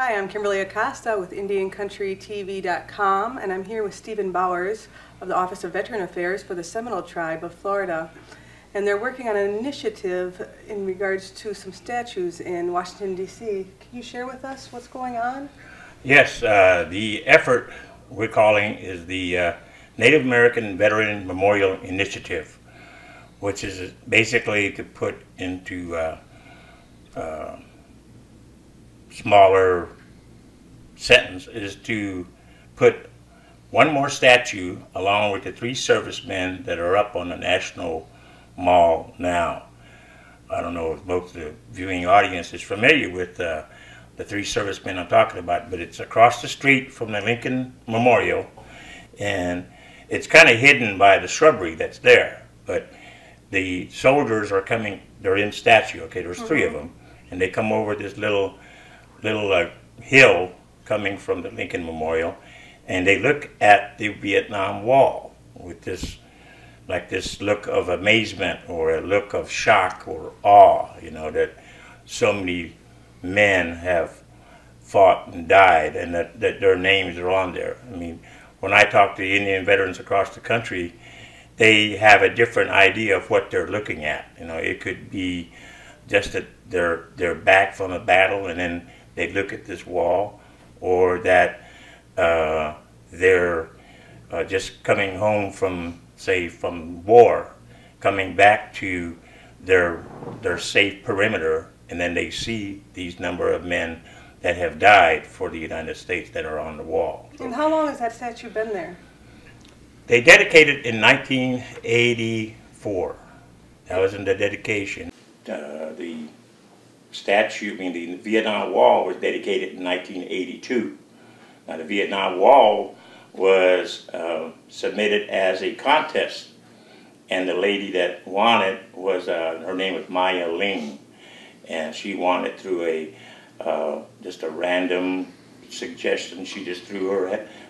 Hi, I'm Kimberlie Acosta with IndianCountryTV.com, and I'm here with Stephen Bowers of the Office of Veteran Affairs for the Seminole Tribe of Florida. And they're working on an initiative in regards to some statues in Washington, D.C. Can you share with us what's going on? Yes, the effort we're calling is the Native American Veteran Memorial Initiative, which is basically to put into smaller sentence is to put one more statue along with the 3 servicemen that are up on the National Mall now. I don't know if most of the viewing audience is familiar with the 3 servicemen I'm talking about, but it's across the street from the Lincoln Memorial, and it's kind of hidden by the shrubbery that's there. But the soldiers are coming, they're in statue, okay, there's 3 of them, and they come over this little hill coming from the Lincoln Memorial, and they look at the Vietnam Wall with this, like this look of amazement or a look of shock or awe, you know, that so many men have fought and died, and that their names are on there. I mean, when I talk to Indian veterans across the country, they have a different idea of what they're looking at. You know, it could be just that they're back from a battle and then they look at this wall, or that they're just coming home from, say, from war, coming back to their safe perimeter, and then they see these number of men that have died for the United States that are on the wall. And how long has that statue been there? They dedicated in 1984. That was in the dedication. The statue, I mean the Vietnam Wall, was dedicated in 1982. Now the Vietnam Wall was submitted as a contest, and the lady that won it was, her name was Maya Ling, and she won it through a just a random suggestion. She just threw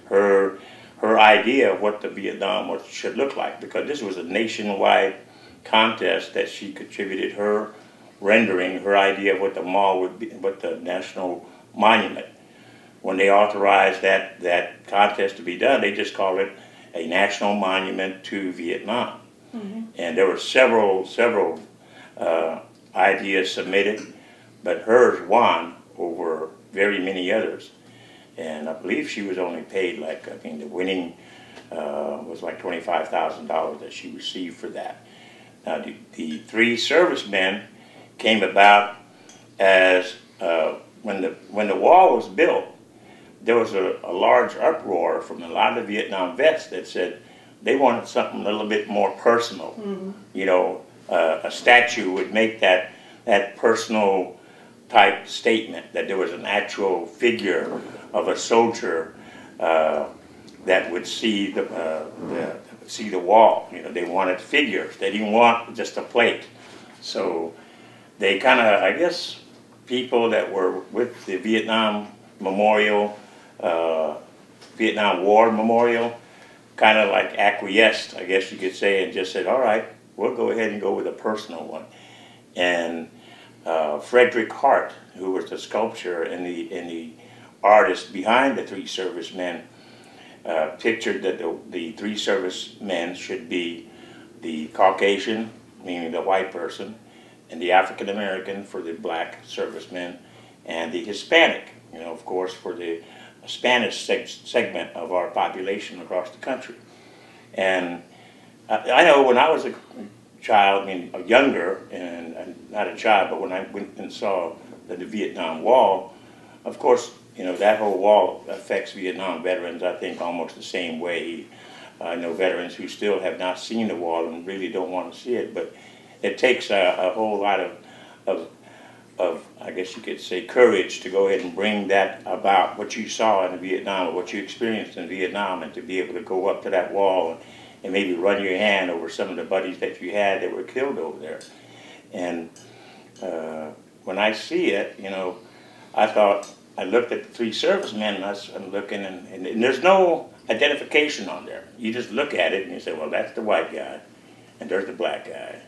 her idea of what the Vietnam should look like, because this was a nationwide contest that she contributed her rendering, her idea of what the mall would be, what the national monument. When they authorized that contest to be done, they just called it a national monument to Vietnam. And there were several ideas submitted, but hers won over very many others. And I believe she was only paid, like, I think the winning was like $25,000 that she received for that. Now the 3 servicemen came about as when the wall was built, there was a large uproar from a lot of Vietnam vets that said they wanted something a little bit more personal. You know, a statue would make that personal type statement, that there was an actual figure of a soldier that would see the wall. You know, they wanted figures. They didn't want just a plate. So they kind of, I guess, people that were with the Vietnam Memorial, Vietnam War Memorial, kind of like acquiesced, I guess you could say, and just said, all right, we'll go ahead and go with a personal one. And Frederick Hart, who was the sculptor and the artist behind the 3 servicemen, pictured that the 3 servicemen should be the Caucasian, meaning the white person, and the African American for the black servicemen, and the Hispanic, you know, of course, for the Spanish segment of our population across the country. And I know when I was a child, I mean younger, and not a child, but when I went and saw the Vietnam Wall, of course, you know, that whole wall affects Vietnam veterans, I think, almost the same way. I know veterans who still have not seen the wall and really don't want to see it, but it takes a whole lot of, I guess you could say, courage to go ahead and bring that about, what you saw in Vietnam or what you experienced in Vietnam, and to be able to go up to that wall and maybe run your hand over some of the buddies that you had that were killed over there. And when I see it, you know, I looked at the 3 servicemen, and I'm looking, and there's no identification on there. You just look at it and you say, well, that's the white guy, and there's the black guy,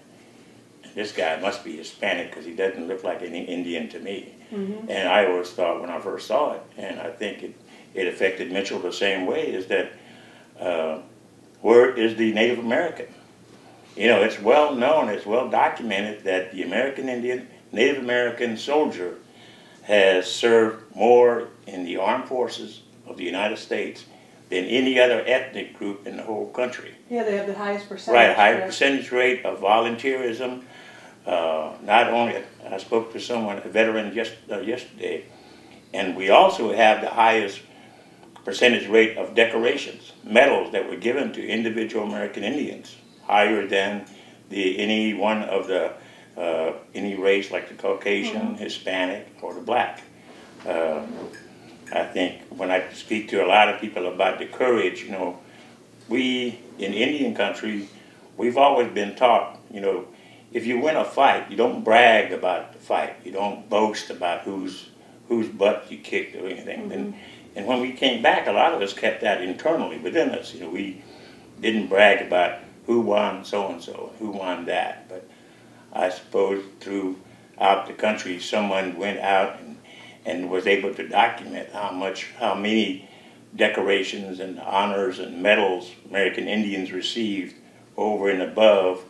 and this guy must be Hispanic because he doesn't look like any Indian to me. And I always thought when I first saw it, and I think it affected Mitchell the same way, is that where is the Native American? You know, it's well known, it's well documented that the American Indian, Native American soldier has served more in the armed forces of the United States than any other ethnic group in the whole country. Yeah, they have the highest percentage. Right, a high percentage rate of volunteerism. Not only, I spoke to someone, a veteran yesterday, and we also have the highest percentage rate of decorations, medals that were given to individual American Indians, higher than any one of the any race like the Caucasian, Hispanic, or the black. I think when I speak to a lot of people about the courage, you know, we in Indian country, we've always been taught, you know, if you win a fight, you don't brag about the fight. You don't boast about whose butt you kicked or anything. And when we came back, a lot of us kept that internally within us. You know, we didn't brag about who won so-and-so, who won that. But I suppose throughout the country, someone went out and was able to document how many decorations and honors and medals American Indians received over and above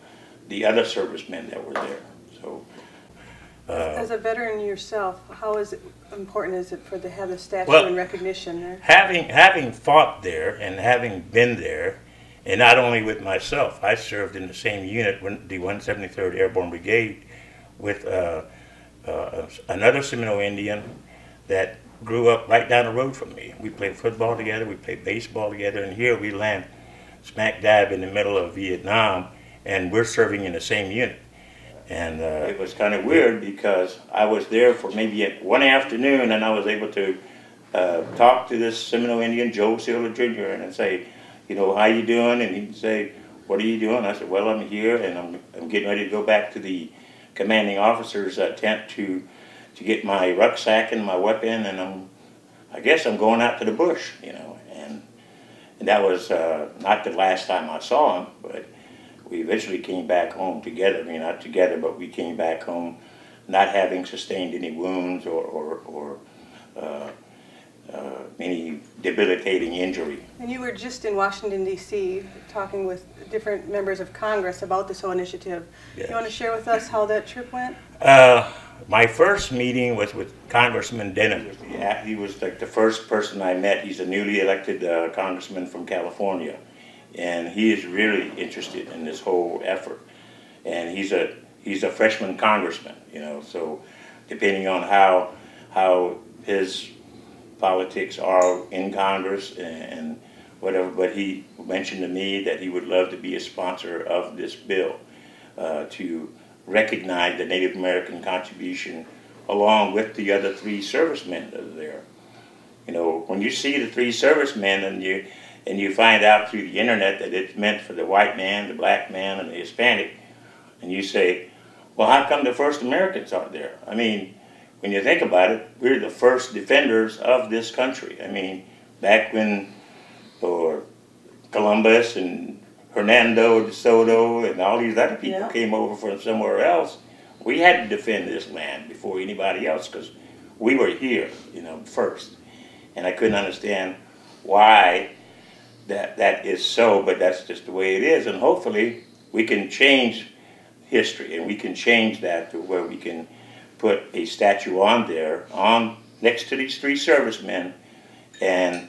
the other servicemen that were there. So, as a veteran yourself, how important is it to have the statue and recognition there? Having fought there and having been there, and not only with myself, I served in the same unit, the 173rd Airborne Brigade, with another Seminole Indian that grew up right down the road from me. We played football together, we played baseball together, and here we land smack dab in the middle of Vietnam, and we're serving in the same unit. And it was kind of weird because I was there for maybe one afternoon, and I was able to talk to this Seminole Indian, Joe Silver Jr., and say, you know, how you doing? And he'd say, what are you doing? I said, well, I'm here, and I'm getting ready to go back to the commanding officer's tent to get my rucksack and my weapon, and I guess I'm going out to the bush, you know. And that was not the last time I saw him, but we eventually came back home together. I mean, not together, but we came back home not having sustained any wounds or any debilitating injury. And you were just in Washington, D.C., talking with different members of Congress about this whole initiative. Yes. You want to share with us how that trip went? My first meeting was with Congressman Denham. He was like the first person I met. He's a newly elected congressman from California. And he is really interested in this whole effort. And he's a freshman congressman, you know, so depending on how his politics are in Congress and whatever, but he mentioned to me that he would love to be a sponsor of this bill to recognize the Native American contribution along with the other 3 servicemen that are there. You know, when you see the 3 servicemen and you find out through the internet that it's meant for the white man, the black man, and the Hispanic, and you say, well, how come the first Americans aren't there? I mean, when you think about it, we're the first defenders of this country. I mean, back when Columbus and Hernando de Soto and all these other people came over from somewhere else, we had to defend this land before anybody else because we were here, you know, first. And I couldn't understand why that is so, but that's just the way it is. And hopefully we can change history and we can change that to where we can put a statue on there, next to these 3 servicemen, and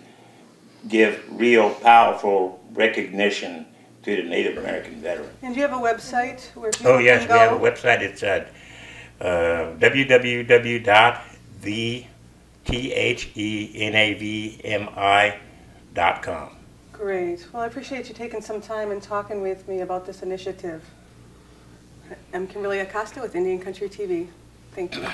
give real powerful recognition to the Native American veteran. And do you have a website where people can go? Oh yes, we have a website. It's at www.thenavmi.com. Great. Well, I appreciate you taking some time and talking with me about this initiative. I'm Kimberlie Acosta with Indian Country TV. Thank you.